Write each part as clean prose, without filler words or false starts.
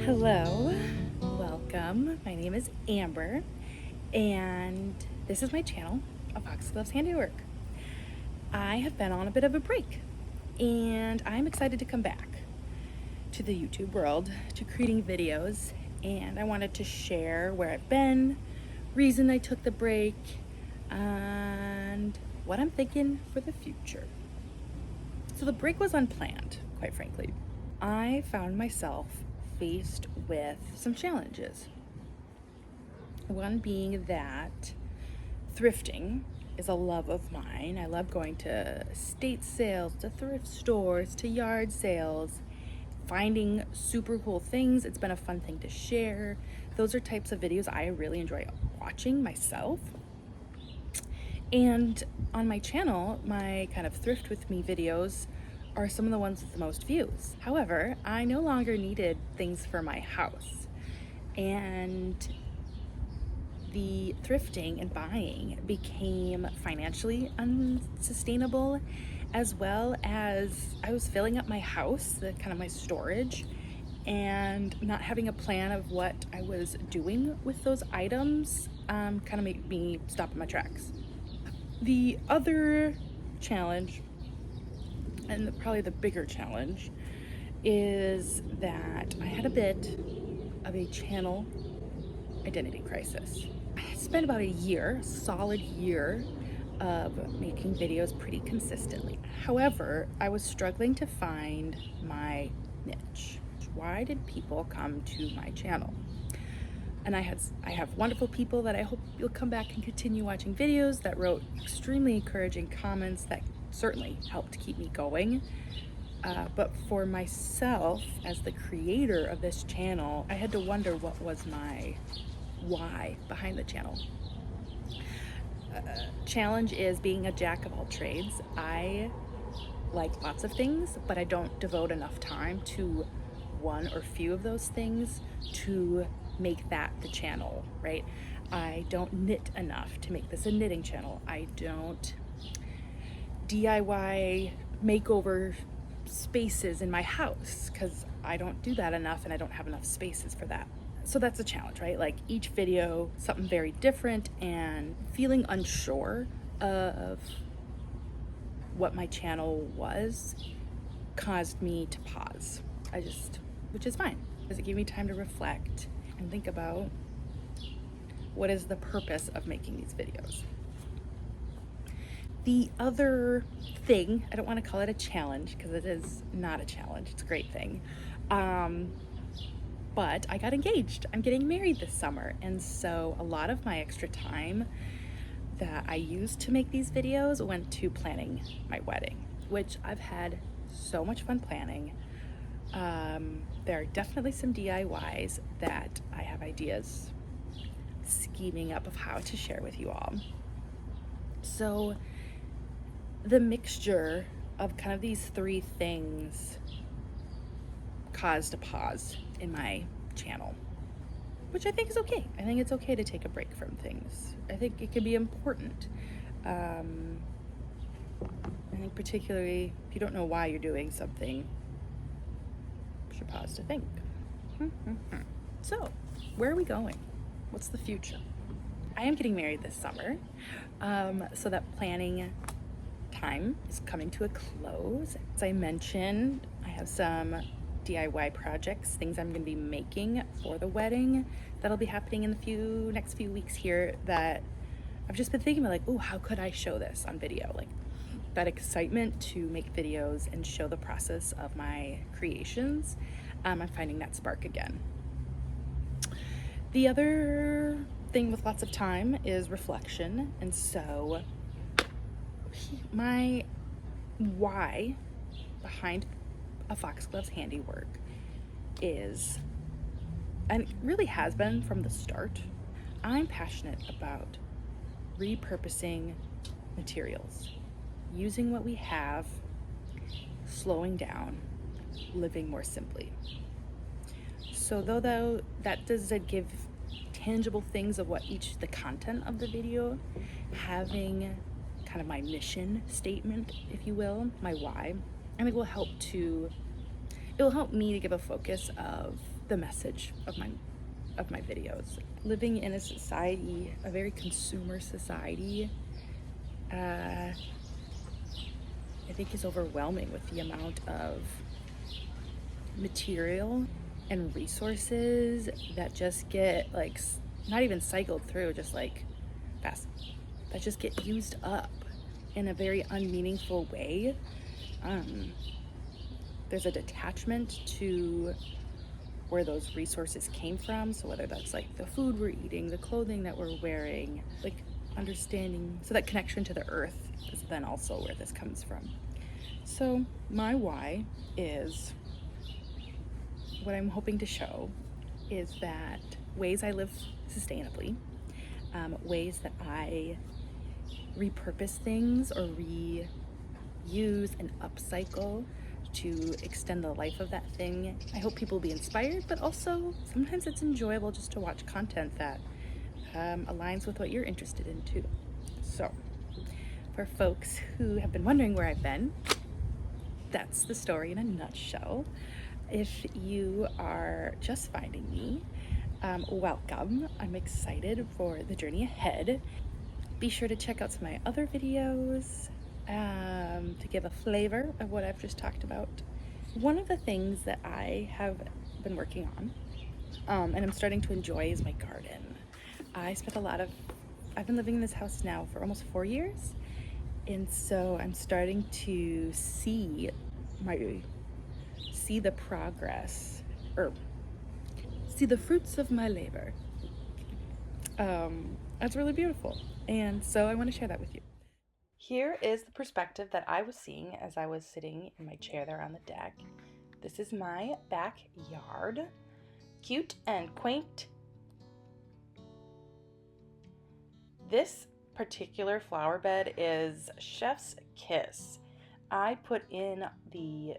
Hello, welcome. My name is Amber, and this is my channel, A Fox Loves Handiwork. I have been on a bit of a break, and I'm excited to come back to the YouTube world, to creating videos, and I wanted to share where I've been, reason I took the break, and what I'm thinking for the future. So the break was unplanned, quite frankly. I found myself faced with some challenges. One being that thrifting is a love of mine. I love going to estate sales, to thrift stores, to yard sales, finding super cool things. It's been a fun thing to share. Those are types of videos I really enjoy watching myself. And on my channel, my kind of thrift with me videos are some of the ones with the most views. However, I no longer needed things for my house, and the thrifting and buying became financially unsustainable, as well as I was filling up my house, the kind of my storage, and not having a plan of what I was doing with those items kind of made me stop in my tracks. The other challenge, and probably the bigger challenge, is that I had a bit of a channel identity crisis. I spent about a solid year of making videos pretty consistently. However, I was struggling to find my niche. Why did people come to my channel? And I have wonderful people that I hope you'll come back and continue watching videos, that wrote extremely encouraging comments that certainly helped keep me going. But for myself, as the creator of this channel, I had to wonder what was my why behind the channel. Challenge is being a jack of all trades. I like lots of things, but I don't devote enough time to one or few of those things to make that the channel, right? I don't knit enough to make this a knitting channel. I don't DIY makeover spaces in my house because I don't do that enough, and I don't have enough spaces for that. So that's a challenge, right? Like each video, something very different, and feeling unsure of what my channel was caused me to pause. Which is fine, because it gave me time to reflect and think about what is the purpose of making these videos. The other thing, I don't want to call it a challenge because it is not a challenge, it's a great thing. But I got engaged. I'm getting married this summer. And so a lot of my extra time that I used to make these videos went to planning my wedding, which I've had so much fun planning. There are definitely some DIYs that I have ideas scheming up of how to share with you all. So the mixture of kind of these three things caused a pause in my channel, which I think is okay. I think it's okay to take a break from things. I think it can be important. I think particularly if you don't know why you're doing something, you should pause to think. So, where are we going? What's the future? I am getting married this summer, so that planning time is coming to a close. As I mentioned, I have some DIY projects, things I'm going to be making for the wedding that'll be happening in the next few weeks here, that I've just been thinking about, like, oh, how could I show this on video? Like that excitement to make videos and show the process of my creations. I'm finding that spark again. The other thing with lots of time is reflection, and so my why behind A Fox Loves Handiwork is, and it really has been from the start, I'm passionate about repurposing materials, using what we have, slowing down, living more simply. So though that doesn't give tangible things of what the content of the video, having kind of my mission statement, if you will, my why, I think it will help me to give a focus of the message of my videos. Living in a society, a very consumer society, I think is overwhelming with the amount of material and resources that just get like not even cycled through, just like fast, that just get used up in a very unmeaningful way. There's a detachment to where those resources came from. So whether that's like the food we're eating, the clothing that we're wearing, like understanding, so that connection to the earth is then also where this comes from. So my why is, what I'm hoping to show is that ways I live sustainably, ways that I repurpose things or reuse and upcycle to extend the life of that thing. I hope people will be inspired, but also sometimes it's enjoyable just to watch content that aligns with what you're interested in too. So for folks who have been wondering where I've been, that's the story in a nutshell. If you are just finding me, welcome. I'm excited for the journey ahead. Be sure to check out some of my other videos to give a flavor of what I've just talked about. One of the things that I have been working on, and I'm starting to enjoy, is my garden. I've been living in this house now for almost 4 years, and so I'm starting to see the progress, or see the fruits of my labor. That's really beautiful, and so I want to share that with you. Here is the perspective that I was seeing as I was sitting in my chair there on the deck. This is my backyard. Cute and quaint. This particular flower bed is Chef's Kiss. I put in the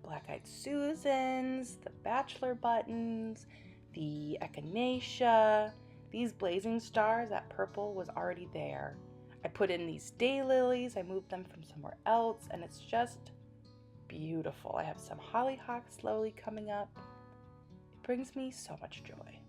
Black-Eyed Susans, the Bachelor buttons, the Echinacea, these blazing stars. That purple was already there. I put in these daylilies. I moved them from somewhere else, and it's just beautiful. I have some hollyhocks slowly coming up. It brings me so much joy.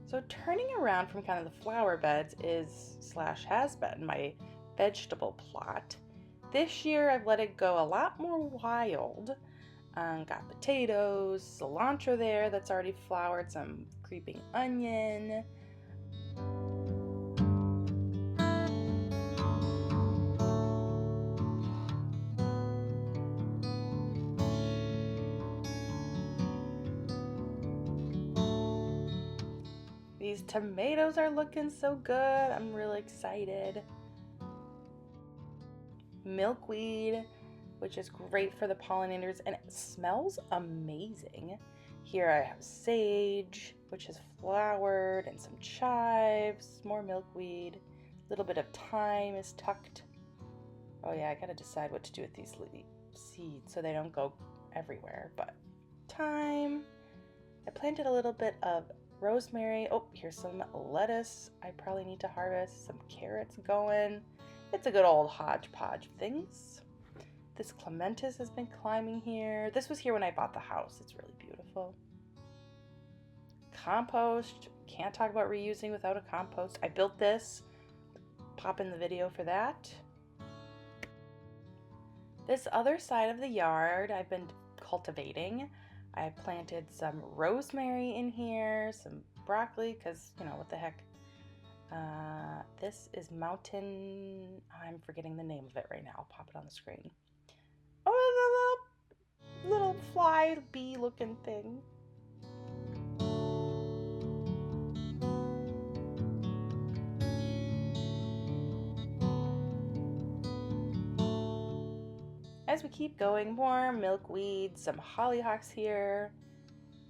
So turning around from kind of the flower beds has been my vegetable plot. This year I've let it go a lot more wild. Got potatoes, cilantro there that's already flowered, some creeping onion. These tomatoes are looking so good. I'm really excited. Milkweed, which is great for the pollinators, and it smells amazing. Here I have sage, which has flowered, and some chives, more milkweed. A little bit of thyme is tucked. Oh yeah, I gotta decide what to do with these seeds so they don't go everywhere, but thyme. I planted a little bit of rosemary. Oh, here's some lettuce I probably need to harvest. Some carrots going. It's a good old hodgepodge of things. This clematis has been climbing here. This was here when I bought the house. It's really beautiful. Compost. Can't talk about reusing without a compost. I built this. Pop in the video for that. This other side of the yard I've been cultivating. I planted some rosemary in here, some broccoli, because, you know, what the heck. This is mountain, I'm forgetting the name of it right now. I'll pop it on the screen. Oh, the little fly bee looking thing. As we keep going, more milkweed, some hollyhocks here,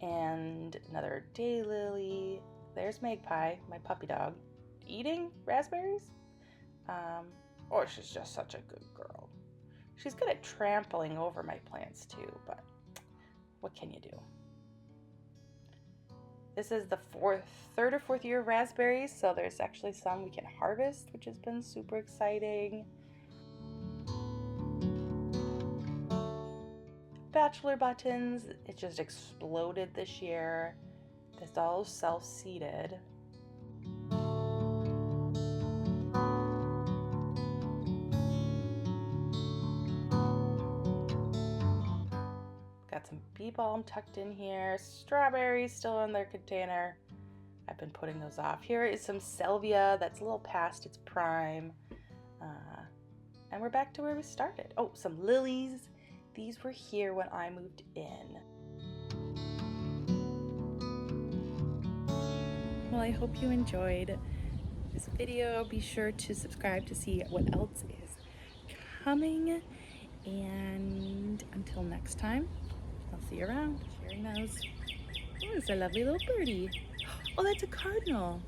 and another daylily. There's Magpie, my puppy dog, eating raspberries. Oh, she's just such a good girl. She's good at trampling over my plants too, but what can you do? This is the third or fourth year of raspberries, so there's actually some we can harvest, which has been super exciting. Bachelor buttons, it just exploded this year. It's all self-seeded. Got some bee balm tucked in here, strawberries still in their container. I've been putting those off. Here is some salvia that's a little past its prime. And we're back to where we started. Oh, some lilies. These were here when I moved in. Well, I hope you enjoyed this video. Be sure to subscribe to see what else is coming. And until next time, I'll see you around. Sharing those. Oh, it's a lovely little birdie. Oh, that's a cardinal.